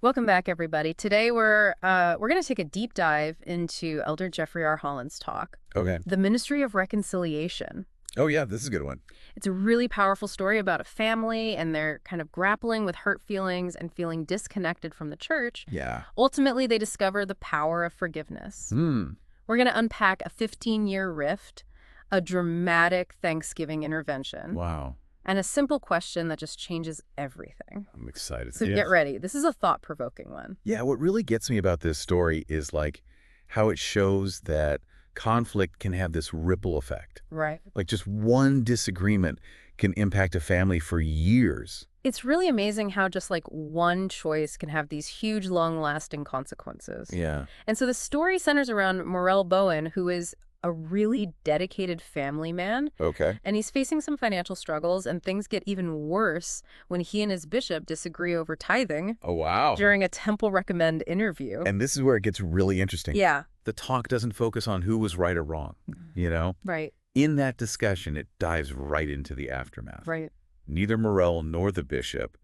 Welcome back, everybody. Today we're going to take a deep dive into Elder Jeffrey R. Holland's talk, Okay. The Ministry of Reconciliation. Oh, yeah, this is a good one. It's a really powerful story about a family, and they're kind of grappling with hurt feelings and feeling disconnected from the church. Yeah. Ultimately, they discover the power of forgiveness. We're going to unpack a 15-year rift, a dramatic Thanksgiving intervention, Wow. and a simple question that just changes everything. I'm excited. So Yes. get ready. This is a thought-provoking one. Yeah, what really gets me about this story is like how it shows that conflict can have this ripple effect. Right. Like just one disagreement can impact a family for years. It's really amazing how just like one choice can have these huge, long-lasting consequences. Yeah. And so the story centers around Morrell Bowen, who is a really dedicated family man, Okay. and he's facing some financial struggles, and things get even worse when he and his bishop disagree over tithing Oh, wow. during a Temple Recommend interview. And this is where it gets really interesting. Yeah, The talk doesn't focus on who was right or wrong, you know? right, In that discussion, it dives right into the aftermath. right. Neither Morrell nor the bishop,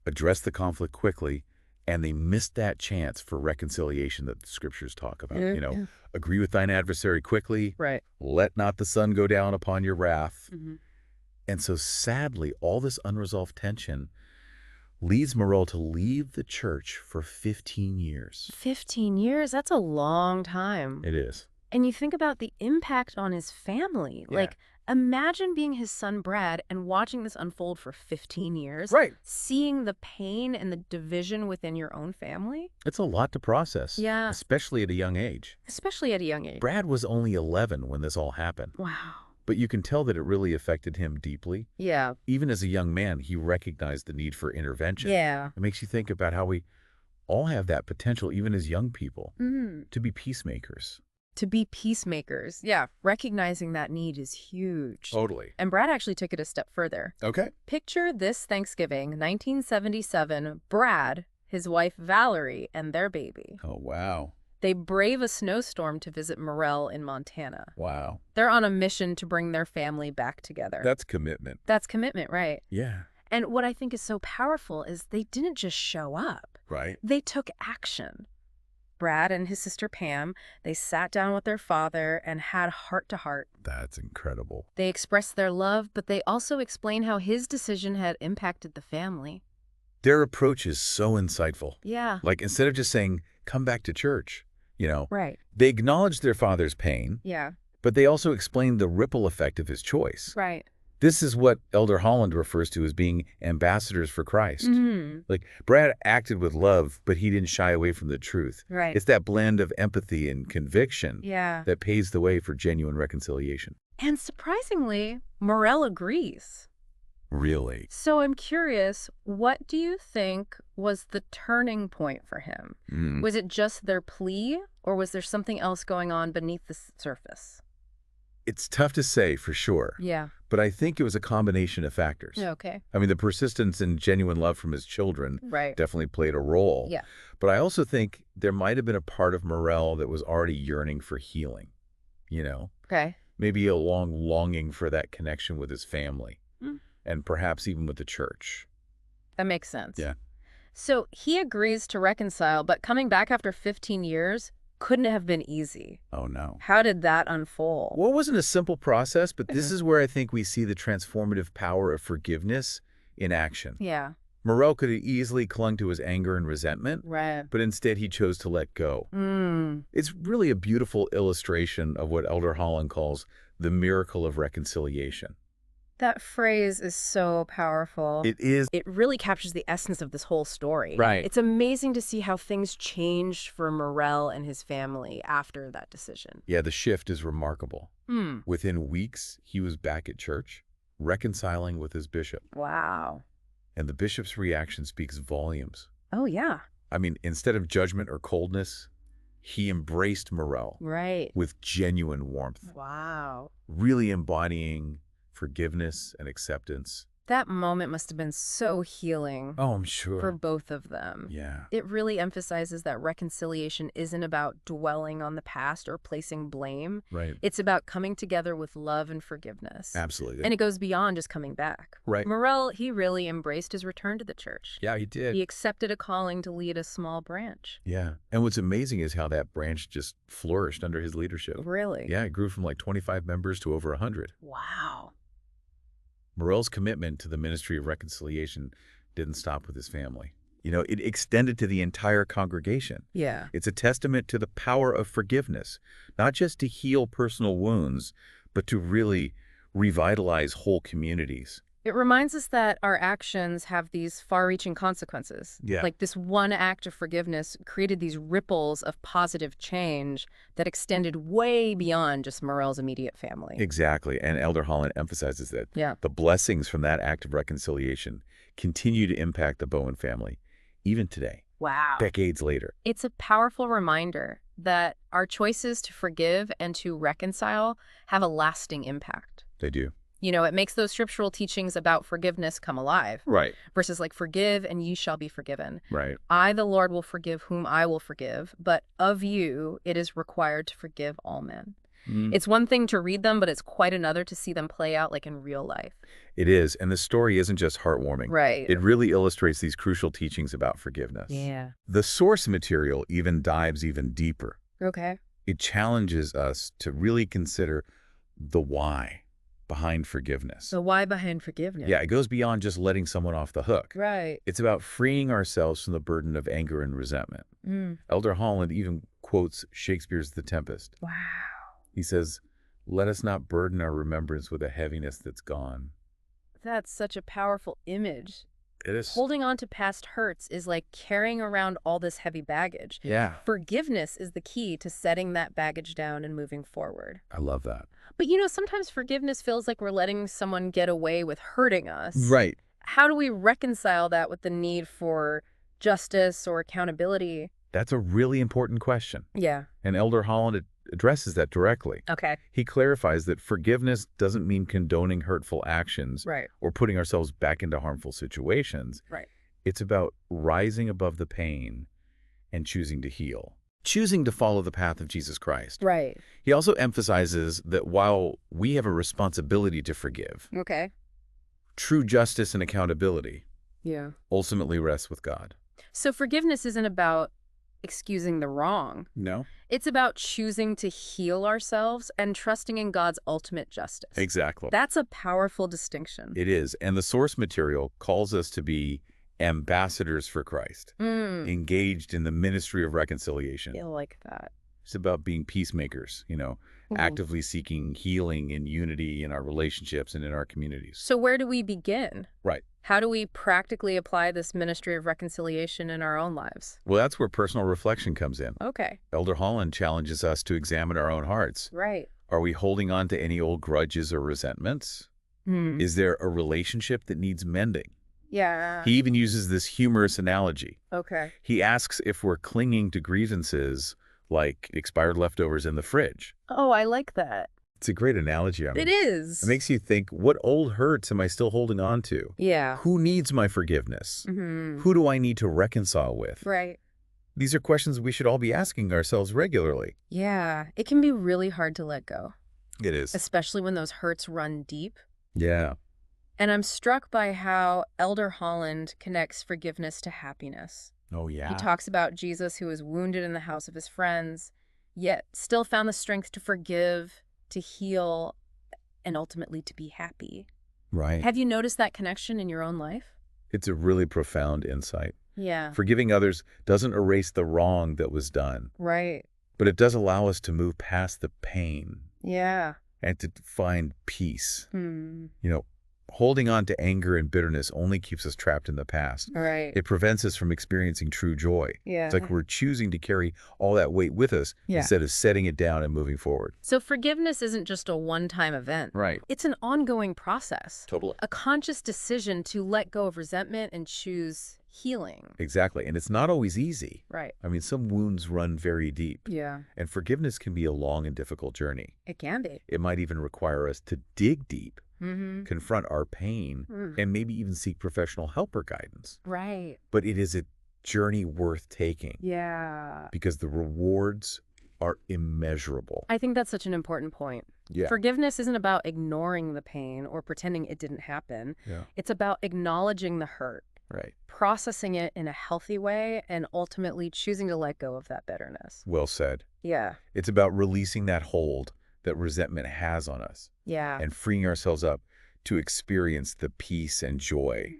address the conflict quickly, and they missed that chance for reconciliation that the scriptures talk about. Yeah. Agree with thine adversary quickly, Right. let not the sun go down upon your wrath. Mm-hmm. And so sadly, all this unresolved tension leads Morrell to leave the church for 15 years. 15 years, that's a long time. It is. And you think about the impact on his family. Yeah. Like, imagine being his son, Brad, and watching this unfold for 15 years. Right. Seeing the pain and the division within your own family. It's a lot to process. Yeah. Especially at a young age. Especially at a young age. Brad was only 11 when this all happened. Wow. But you can tell that it really affected him deeply. Yeah. Even as a young man, he recognized the need for intervention. Yeah. It makes you think about how we all have that potential, even as young people, Mm. to be peacemakers. To be peacemakers. Yeah. Recognizing that need is huge. Totally. And Brad actually took it a step further. Okay. Picture this Thanksgiving, 1977, Brad, his wife Valerie, and their baby. Oh, wow. They brave a snowstorm to visit Morrell in Montana. Wow. They're on a mission to bring their family back together. That's commitment. That's commitment, right? Yeah. And what I think is so powerful is they didn't just show up. Right. They took action. Brad and his sister Pam, they sat down with their father and had heart-to-heart. That's incredible. They expressed their love, but they also explained how his decision had impacted the family. Their approach is so insightful. Yeah. Like, instead of just saying, come back to church, Right. they acknowledged their father's pain, Yeah. but they also explained the ripple effect of his choice. Right. This is what Elder Holland refers to as being ambassadors for Christ. Mm-hmm. Like, Brad acted with love, but he didn't shy away from the truth. Right. It's that blend of empathy and conviction Yeah. that paves the way for genuine reconciliation. And surprisingly, Morrell agrees. Really. So I'm curious, what do you think was the turning point for him? Was it just their plea, or was there something else going on beneath the surface? It's tough to say for sure, Yeah. but I think it was a combination of factors. Okay. I mean, the persistence and genuine love from his children Right. definitely played a role. Yeah. But I also think there might have been a part of Morrell that was already yearning for healing, Okay. maybe a long longing for that connection with his family, Mm. and perhaps even with the church. That makes sense. Yeah. So he agrees to reconcile, but coming back after 15 years couldn't have been easy. Oh, no. How did that unfold? Well, it wasn't a simple process, but this is where I think we see the transformative power of forgiveness in action. Yeah. Morrell could have easily clung to his anger and resentment, Right. but instead he chose to let go. It's really a beautiful illustration of what Elder Holland calls the miracle of reconciliation. That phrase is so powerful. It is. It really captures the essence of this whole story. Right. It's amazing to see how things changed for Morrell and his family after that decision. Yeah, the shift is remarkable. Hmm. Within weeks, he was back at church, reconciling with his bishop. Wow. And the bishop's reaction speaks volumes. Oh, yeah. I mean, instead of judgment or coldness, he embraced Morrell Right. with genuine warmth, Wow. really embodying forgiveness and acceptance That moment must have been so healing Oh, I'm for sure. both of them. Yeah. It really emphasizes that reconciliation isn't about dwelling on the past or placing blame. Right. It's about coming together with love and forgiveness. Absolutely. And it goes beyond just coming back. Right. Morrell, he really embraced his return to the church. Yeah, he did. He accepted a calling to lead a small branch. Yeah. And what's amazing is how that branch just flourished under his leadership. Really? Yeah, it grew from like 25 members to over 100. Wow. Morrell's commitment to the ministry of reconciliation didn't stop with his family. It extended to the entire congregation. Yeah. It's a testament to the power of forgiveness, not just to heal personal wounds, but to really revitalize whole communities. It reminds us that our actions have these far-reaching consequences. Yeah. Like this one act of forgiveness created these ripples of positive change that extended way beyond just Morrell's immediate family. Exactly. And Elder Holland emphasizes that Yeah. the blessings from that act of reconciliation continue to impact the Bowen family, even today, Wow. decades later. It's a powerful reminder that our choices to forgive and to reconcile have a lasting impact. They do. It makes those scriptural teachings about forgiveness come alive. Right. Verses like, forgive and ye shall be forgiven. Right. I, the Lord, will forgive whom I will forgive, but of you it is required to forgive all men. It's one thing to read them, but it's quite another to see them play out like in real life. It is. And the story isn't just heartwarming. Right. It really illustrates these crucial teachings about forgiveness. Yeah. The source material even dives even deeper. Okay. It challenges us to really consider the why behind forgiveness. So why behind forgiveness? Yeah, it goes beyond just letting someone off the hook. Right. It's about freeing ourselves from the burden of anger and resentment. Elder Holland even quotes Shakespeare's The Tempest. Wow. He says, "Let us not burden our remembrance with a heaviness that's gone." That's such a powerful image. It is. Holding on to past hurts is like carrying around all this heavy baggage. Yeah. Forgiveness is the key to setting that baggage down and moving forward. I love that. But sometimes forgiveness feels like we're letting someone get away with hurting us. Right. How do we reconcile that with the need for justice or accountability? That's a really important question. Yeah. And Elder Holland addresses that directly. Okay. He clarifies that forgiveness doesn't mean condoning hurtful actions Right. or putting ourselves back into harmful situations. Right. It's about rising above the pain and choosing to heal, choosing to follow the path of Jesus Christ. Right. He also emphasizes that while we have a responsibility to forgive, Okay. true justice and accountability Yeah. ultimately rests with God. So forgiveness isn't about excusing the wrong. No? It's about choosing to heal ourselves and trusting in God's ultimate justice. Exactly. That's a powerful distinction. It is. And the source material calls us to be ambassadors for Christ, engaged in the ministry of reconciliation. I like that. It's about being peacemakers, actively seeking healing and unity in our relationships and in our communities. So where do we begin? Right. How do we practically apply this ministry of reconciliation in our own lives? Well, that's where personal reflection comes in. Okay. Elder Holland challenges us to examine our own hearts. Right. Are we holding on to any old grudges or resentments? Is there a relationship that needs mending? Yeah. He even uses this humorous analogy. Okay. He asks if we're clinging to grievances like expired leftovers in the fridge. Oh, I like that. It's a great analogy. It is. It makes you think, what old hurts am I still holding on to? Yeah. Who needs my forgiveness? Who do I need to reconcile with? Right. These are questions we should all be asking ourselves regularly. Yeah. It can be really hard to let go, It is. especially when those hurts run deep. Yeah. And I'm struck by how Elder Holland connects forgiveness to happiness. Oh, yeah. He talks about Jesus who was wounded in the house of his friends, yet still found the strength to forgive, to heal, and ultimately to be happy. Right. Have you noticed that connection in your own life? It's a really profound insight. Yeah. Forgiving others doesn't erase the wrong that was done, Right. but it does allow us to move past the pain Yeah. and to find peace. Holding on to anger and bitterness only keeps us trapped in the past. Right. It prevents us from experiencing true joy. Yeah. It's like we're choosing to carry all that weight with us instead of setting it down and moving forward. So forgiveness isn't just a one-time event. Right. It's an ongoing process. Totally. A conscious decision to let go of resentment and choose healing. Exactly. And it's not always easy. Right. I mean, some wounds run very deep. Yeah. And forgiveness can be a long and difficult journey. It can be. It might even require us to dig deep confront our pain, and maybe even seek professional help or guidance. Right. But it is a journey worth taking. Yeah. Because the rewards are immeasurable. I think that's such an important point. Yeah. Forgiveness isn't about ignoring the pain or pretending it didn't happen. Yeah. It's about acknowledging the hurt, Right. processing it in a healthy way, and ultimately choosing to let go of that bitterness. Well said. Yeah. It's about releasing that hold that resentment has on us. Yeah. And freeing ourselves up to experience the peace and joy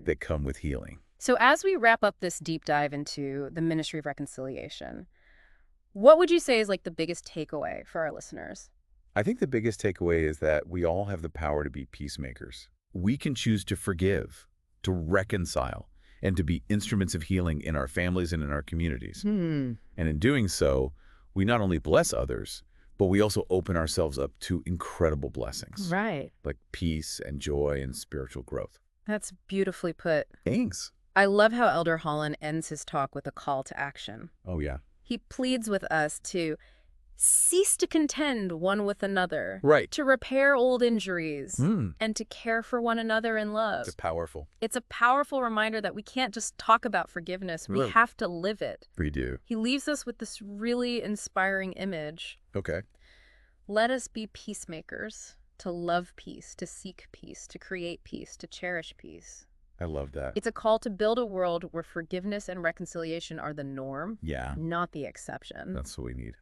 that come with healing. So as we wrap up this deep dive into the ministry of reconciliation, what would you say is like the biggest takeaway for our listeners? I think the biggest takeaway is that we all have the power to be peacemakers. We can choose to forgive, to reconcile, and to be instruments of healing in our families and in our communities. And in doing so, we not only bless others, but we also open ourselves up to incredible blessings. Right. Like peace and joy and spiritual growth. That's beautifully put. Thanks. I love how Elder Holland ends his talk with a call to action. Oh, yeah. He pleads with us to cease to contend one with another, Right. to repair old injuries, and to care for one another in love. It's powerful. It's a powerful reminder that we can't just talk about forgiveness. We Right. have to live it. We do. He leaves us with this really inspiring image. Okay. Let us be peacemakers, to love peace, to seek peace, to create peace, to cherish peace. I love that. It's a call to build a world where forgiveness and reconciliation are the norm, Yeah. not the exception. That's what we need.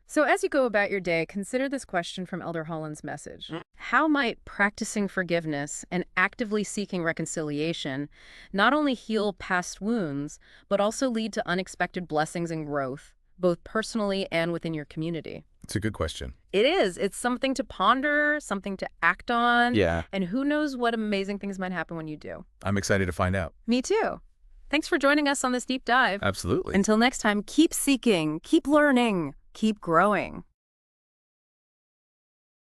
So as you go about your day, consider this question from Elder Holland's message. How might practicing forgiveness and actively seeking reconciliation not only heal past wounds, but also lead to unexpected blessings and growth, both personally and within your community? It's a good question. It is. It's something to ponder, something to act on. Yeah. And who knows what amazing things might happen when you do. I'm excited to find out. Me too. Thanks for joining us on this deep dive. Absolutely. Until next time, keep seeking, keep learning, keep growing.